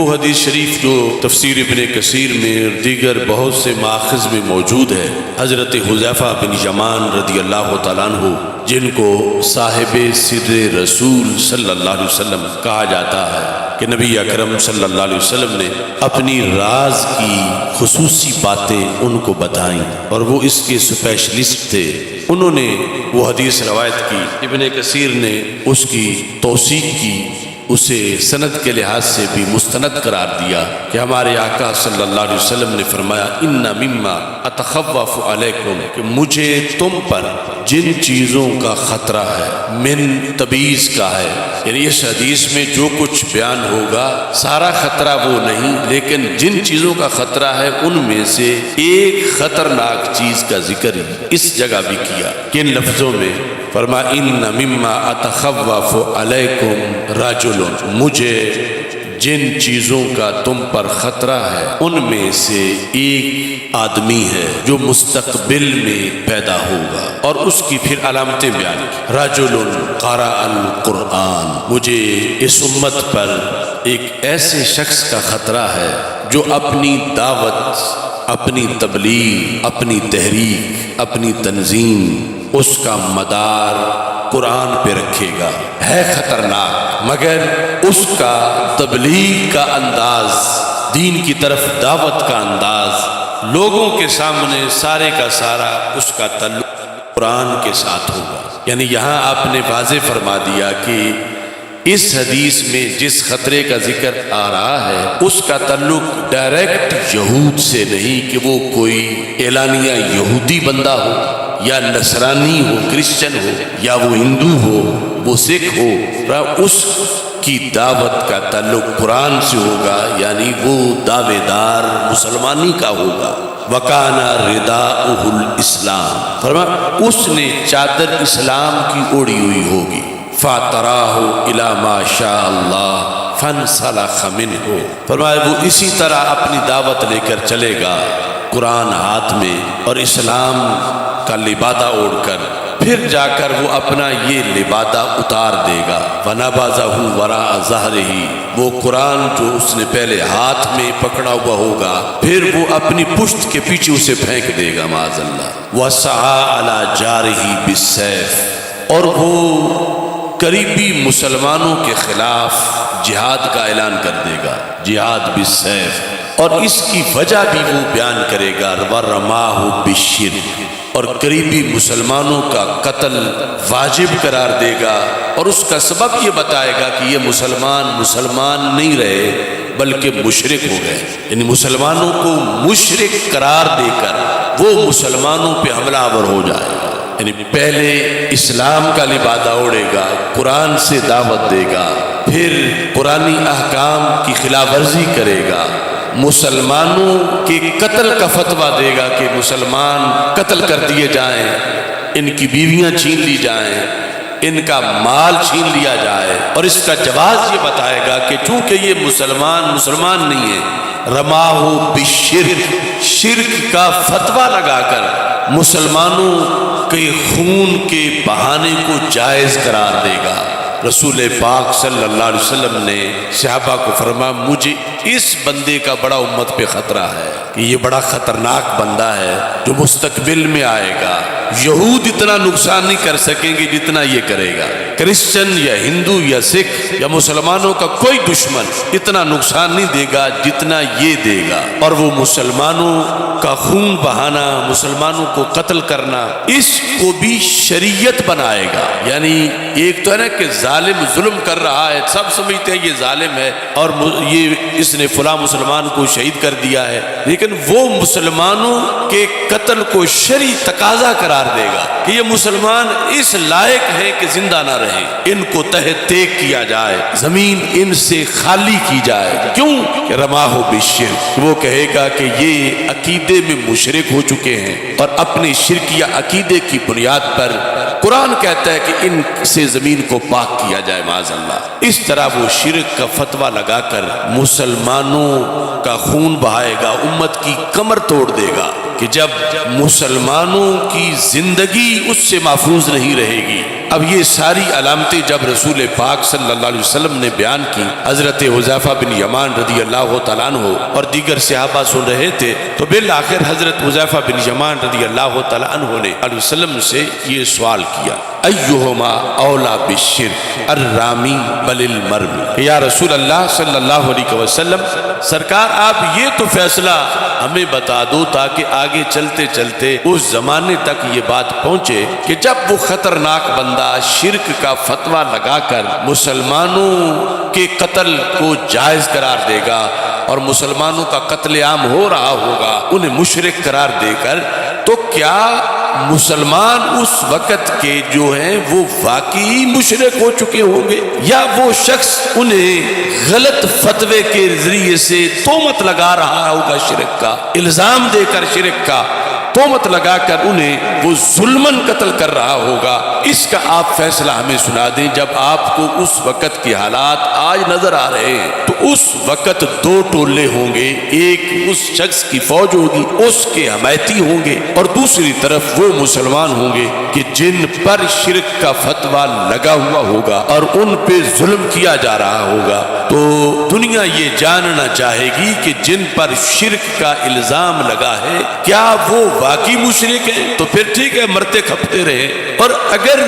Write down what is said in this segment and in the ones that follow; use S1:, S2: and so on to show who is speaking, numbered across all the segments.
S1: وہ حدیث شریف جو تفسیر ابن کثیر میں اور دیگر بہت سے مآخذ میں موجود ہے، حضرت حذیفہ بن یمان رضی اللہ تعالیٰ عنہ، جن کو صاحب سر رسول صلی اللہ علیہ وسلم کہا جاتا ہے، کہ نبی اکرم صلی اللہ علیہ وسلم نے اپنی راز کی خصوصی باتیں ان کو بتائیں اور وہ اس کے اسپیشلسٹ تھے۔ انہوں نے وہ حدیث روایت کی، ابن کثیر نے اس کی توثیق کی، اسے سند کے لحاظ سے بھی مستند قرار دیا کہ ہمارے آقا صلی اللہ علیہ وسلم نے فرمایا ان مما اتخوف علیکم، کہ مجھے تم پر جن چیزوں کا خطرہ ہے، من تبعیض کا ہے، یعنی اس حدیث میں جو کچھ بیان ہوگا سارا خطرہ وہ نہیں، لیکن جن چیزوں کا خطرہ ہے ان میں سے ایک خطرناک چیز کا ذکر اس جگہ بھی کیا۔ کن لفظوں میں؟ فرما ان مما اتخوف علیکم رجل، مجھے جن چیزوں کا تم پر خطرہ ہے ان میں سے ایک آدمی ہے جو مستقبل میں پیدا ہوگا، اور اس کی پھر علامتیں بیان کی۔ رجل قرأ القرآن، مجھے اس امت پر ایک ایسے شخص کا خطرہ ہے جو اپنی دعوت، اپنی تبلیغ، اپنی تحریک، اپنی تنظیم، اس کا مدار قرآن پہ رکھے گا۔ ہے خطرناک، مگر اس کا تبلیغ کا انداز، دین کی طرف دعوت کا انداز، لوگوں کے سامنے سارے کا سارا اس کا تعلق قرآن کے ساتھ ہوگا۔ یعنی یہاں آپ نے واضح فرما دیا کہ اس حدیث میں جس خطرے کا ذکر آ رہا ہے اس کا تعلق ڈائریکٹ یہود سے نہیں، کہ وہ کوئی اعلانیہ یہودی بندہ ہو یا نصرانی ہو، کرسچن ہو، یا وہ ہندو ہو، وہ سکھ ہو، اس کی دعوت کا تعلق قرآن سے ہوگا، یعنی وہ دعوے دار مسلمانی کا ہوگا۔ وَكَانَ رِدَاؤُهُ الْإِسْلَامِ، فرمایا اس نے چادر اسلام کی اوڑی ہوئی ہوگی۔ فَاتَرَاهُ إِلَى مَا شَاءَ اللَّهُ فَانْسَلَخَ مِنْهُ، فرمایا وہ اسی طرح اپنی دعوت لے کر چلے گا، قرآن ہاتھ میں اور اسلام کا لبادہ اوڑھ کر، پھر جا کر وہ اپنا یہ لبادہ اتار دے گا۔ وَنَبَذَهُ وَرَاءَ ظَهْرِهِ، وہ قرآن جو اس نے پہلے ہاتھ میں پکڑا ہوا ہوگا پھر وہ اپنی پشت کے پیچھے اسے پھینک دے گا معاذ اللہ۔ وَسَعَى عَلَى جَارِهِ بِالسَّيْفِ، اور وہ قریبی مسلمانوں کے خلاف جہاد کا اعلان کر دے گا، جہاد بالسیف، اور اس کی وجہ بھی وہ بیان کرے گا۔ وَرَمَاهُ بِالشِّرْكِ، اور قریبی مسلمانوں کا قتل واجب قرار دے گا، اور اس کا سبب یہ بتائے گا کہ یہ مسلمان نہیں رہے بلکہ مشرک ہو گئے، یعنی مسلمانوں کو مشرک قرار دے کر وہ مسلمانوں پہ حملہ آور ہو جائے گا۔ یعنی پہلے اسلام کا لبادہ اوڑھے گا، قرآن سے دعوت دے گا، پھر قرآنی احکام کی خلاف ورزی کرے گا، مسلمانوں کے قتل کا فتویٰ دے گا کہ مسلمان قتل کر دیے جائیں، ان کی بیویاں چھین لی جائیں، ان کا مال چھین لیا جائے، اور اس کا جواز یہ بتائے گا کہ چونکہ یہ مسلمان نہیں ہے، رماہ بالشرک، شرک کا فتویٰ لگا کر مسلمانوں کے خون کے بہانے کو جائز قرار دے گا۔ رسول پاک صلی اللہ علیہ وسلم نے صحابہ کو فرمایا مجھے اس بندے کا بڑا امت پہ خطرہ ہے کہ یہ بڑا خطرناک بندہ ہے جو مستقبل میں آئے گا، یہود اتنا نقصان نہیں کر سکیں گے جتنا یہ کرے گا، کرسچن یا ہندو یا سکھ یا مسلمانوں کا کوئی دشمن اتنا نقصان نہیں دے گا جتنا یہ دے گا، اور وہ مسلمانوں کا خون بہانا، مسلمانوں کو قتل کرنا، اس کو بھی شریعت بنائے گا۔ یعنی ایک تو ہے نا کہ ظالم ظلم کر رہا ہے، سب سمجھتے ہیں یہ ظالم ہے اور یہ اس نے فلاں مسلمان کو شہید کر دیا ہے، لیکن وہ مسلمانوں کے قتل کو شرعی تقاضا قرار دے گا کہ یہ مسلمان اس لائق ہے کہ زندہ نہ رہے، ان کو تہہ تیگ کیا جائے، زمین ان سے خالی کی جائے۔ کیوں کہ رماہ بالشرک، وہ کہے گا کہ یہ عقیدے میں مشرک ہو چکے ہیں اور اپنے شرکیہ عقیدے کی بنیاد پر قرآن کہتا ہے کہ ان سے زمین کو پاک کیا جائے معاذ اللہ۔ اس طرح وہ شرک کا فتویٰ لگا کر مسلمانوں کا خون بہائے گا، امت کی کمر توڑ دے گا، کہ جب مسلمانوں کی زندگی اس سے محفوظ نہیں رہے گی۔ اب یہ ساری علامتیں جب رسول پاک صلی اللہ علیہ وسلم نے بیان کی، حضرت حذیفہ بن یمان رضی اللہ تعالیٰ عنہ اور دیگر صحابہ سن رہے تھے، تو بالآخر حضرت حذیفہ بن یمان رضی اللہ تعالیٰ عنہ نے علیہ وسلم سے یہ سوال کیا، ایہما اولا بالشرک الرامی بل المرمی، یا رسول اللہ صلی اللہ علیہ وسلم سرکار آپ یہ تو فیصلہ ہمیں بتا دو تاکہ آگے چلتے چلتے اس زمانے تک یہ بات پہنچے کہ جب وہ خطرناک بندہ شرک کا فتویٰ لگا کر مسلمانوں کے قتل کو جائز قرار دے گا اور مسلمانوں کا قتل عام ہو رہا ہوگا انہیں مشرک قرار دے کر، تو کیا مسلمان اس وقت کے جو ہیں وہ واقعی مشرک ہو چکے ہوں گے، یا وہ شخص انہیں غلط فتوے کے ذریعے سے تہمت لگا رہا ہوگا، شرک کا الزام دے کر، شرک کا تہمت لگا کر انہیں وہ ظلماً قتل کر رہا ہوگا؟ اس کا آپ فیصلہ ہمیں سنا دیں۔ جب آپ کو اس وقت کے حالات آج نظر آ رہے ہیں تو اس وقت دو ٹولے ہوں گے، ایک اس شخص کی فوج ہوگی، اس کے حمایتی ہوں گے، اور دوسری طرف وہ مسلمان ہوں گے کہ جن پر شرک کا فتویٰ لگا ہوا ہوگا اور ان پہ ظلم کیا جا رہا ہوگا۔ تو دنیا یہ جاننا چاہے گی کہ جن پر شرک کا الزام لگا ہے کیا وہ واقعی مشرک ہیں؟ تو پھر ٹھیک ہے، مرتے کھپتے رہے، اور اگر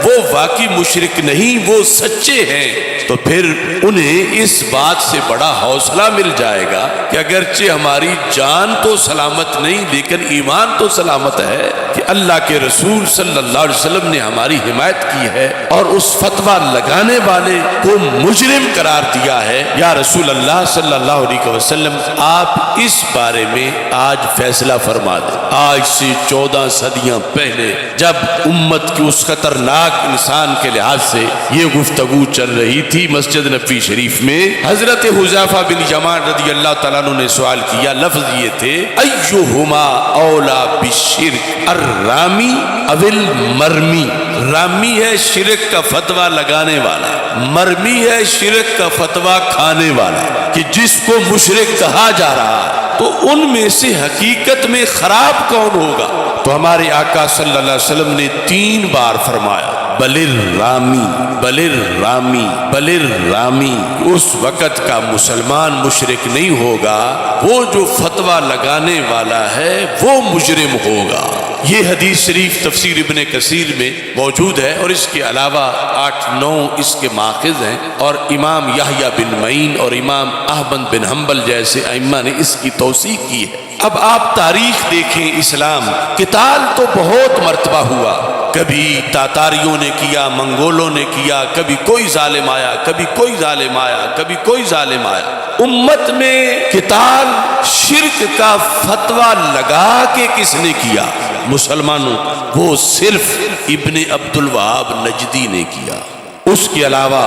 S1: وہ واقعی مشرک نہیں، وہ سچے ہیں، تو پھر انہیں اس بات سے بڑا حوصلہ مل جائے گا کہ اگرچہ ہماری جان تو سلامت نہیں لیکن ایمان تو سلامت ہے، کہ اللہ کے رسول صلی اللہ علیہ وسلم نے ہماری حمایت کی ہے اور اس فتویٰ لگانے والے کو مجرم قرار دیا ہے۔ یا رسول اللہ صلی اللہ علیہ وسلم آپ اس بارے میں آج فیصلہ فرما دیں۔ آج سے 14 صدیاں پہلے جب امت کی اس خطرناک انسان کے لحاظ سے یہ گفتگو چل رہی تھی مسجد نبوی شریف میں، حضرت حذیفہ بن یمان رضی اللہ تعالیٰ عنہ نے سوال کیا، لفظ یہ تھے، ایہما اولا بالشرک الرامی او المرمی۔ رامی ہے شرک کا فتویٰ لگانے والا، مرمی ہے شرک کا فتویٰ کھانے والا، کہ جس کو مشرک کہا جا رہا ہے۔ تو ان میں سے حقیقت میں خراب کون ہوگا؟ تو ہمارے آقا صلی اللہ علیہ وسلم نے 3 بار فرمایا، بل الرامی، بل الرامی، بل الرامی۔ اس وقت کا مسلمان مشرک نہیں ہوگا، وہ جو فتویٰ لگانے والا ہے وہ مجرم ہوگا۔ یہ حدیث شریف تفسیر ابن کثیر میں موجود ہے، اور اس کے علاوہ 8-9 اس کے ماخذ ہیں، اور امام یحییٰ بن معین اور امام احمد بن حنبل جیسے ائمہ نے اس کی توثیق کی ہے۔ اب آپ تاریخ دیکھیں، اسلام قتال تو بہت مرتبہ ہوا، کبھی تاتاریوں نے کیا، منگولوں نے کیا، کبھی کوئی ظالم آیا، کبھی کوئی ظالم آیا، کبھی کوئی ظالم آیا۔ امت میں قتال شرک کا فتویٰ لگا کے کس نے کیا؟ مسلمانوں، وہ صرف ابن عبد الوہاب نجدی نے کیا۔ اس کے علاوہ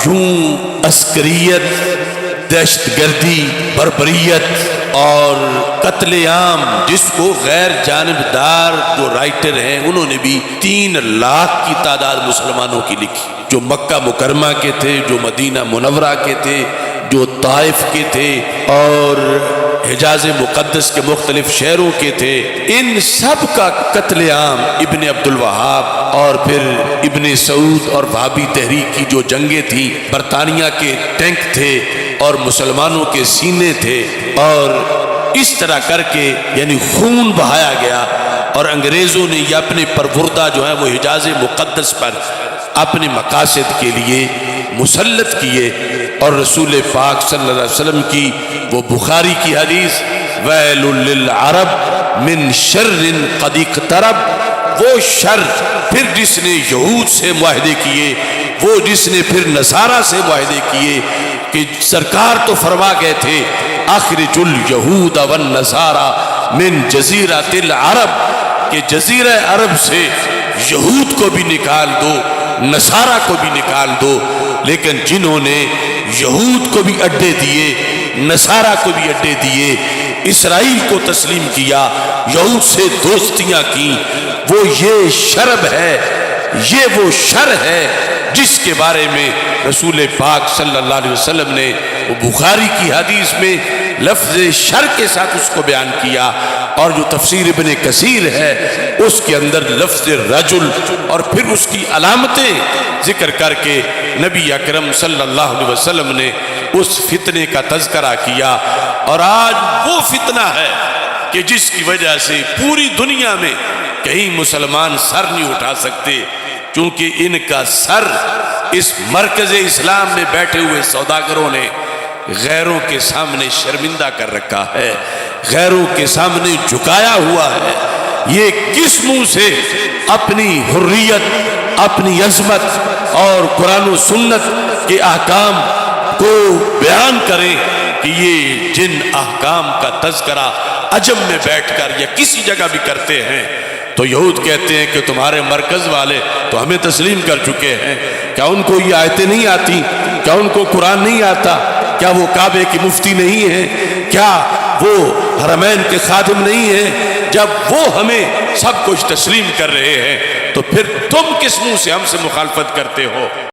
S1: یوں عسکریت، دہشت گردی، بربریت اور قتل عام، جس کو غیر جانبدار جو رائٹر ہیں انہوں نے بھی 3 لاکھ کی تعداد مسلمانوں کی لکھی، جو مکہ مکرمہ کے تھے، جو مدینہ منورہ کے تھے، جو طائف کے تھے، اور حجاز مقدس کے مختلف شہروں کے تھے۔ ان سب کا قتل عام ابن عبد الوہاب اور پھر ابن سعود اور وہابی تحریک کی جو جنگیں تھیں، برطانیہ کے ٹینک تھے اور مسلمانوں کے سینے تھے، اور اس طرح کر کے یعنی خون بہایا گیا، اور انگریزوں نے یہ اپنے پروردہ جو ہے وہ حجاز مقدس پر اپنے مقاصد کے لیے مسلط کیے۔ اور رسول پاک صلی اللہ علیہ وسلم کی وہ بخاری کی حدیث، ویل للعرب من شر قد اقترب، وہ شر پھر جس نے یہود سے معاہدے کیے، وہ جس نے پھر نصارہ سے معاہدے کیے، کہ سرکار تو فرما گئے تھے اخرج الیہود والنصارى من جزیرۃ العرب، کہ جزیرہ عرب سے یہود کو بھی نکال دو، نصارہ کو بھی نکال دو۔ لیکن جنہوں نے یہود کو بھی اڈے دیے، نصارہ کو بھی اڈے دیے، اسرائیل کو تسلیم کیا، یہود سے دوستیاں کی، وہ یہ شرب ہے، یہ وہ شر ہے جس کے بارے میں رسول پاک صلی اللہ علیہ وسلم نے وہ بخاری کی حدیث میں لفظ شر کے ساتھ اس کو بیان کیا، اور جو تفسیر ابن کثیر ہے اس کے اندر لفظ رجل اور پھر اس کی علامتیں ذکر کر کے نبی اکرم صلی اللہ علیہ وسلم نے اس فتنے کا تذکرہ کیا۔ اور آج وہ فتنہ ہے کہ جس کی وجہ سے پوری دنیا میں کہیں مسلمان سر نہیں اٹھا سکتے، چونکہ ان کا سر اس مرکز اسلام میں بیٹھے ہوئے سوداگروں نے غیروں کے سامنے شرمندہ کر رکھا ہے، غیروں کے سامنے جھکایا ہوا ہے۔ یہ کس منہ سے اپنی حریت، اپنی عظمت اور قرآن و سنت کے احکام کو بیان کریں کہ یہ جن احکام کا تذکرہ عجم میں بیٹھ کر یا کسی جگہ بھی کرتے ہیں تو یہود کہتے ہیں کہ تمہارے مرکز والے تو ہمیں تسلیم کر چکے ہیں، کیا ان کو یہ آیتیں نہیں آتی؟ کیا ان کو قرآن نہیں آتا؟ کیا وہ کعبے کی مفتی نہیں ہیں؟ کیا وہ حرمین کے خادم نہیں ہیں؟ جب وہ ہمیں سب کچھ تسلیم کر رہے ہیں تو پھر تم کس منہ سے ہم سے مخالفت کرتے ہو؟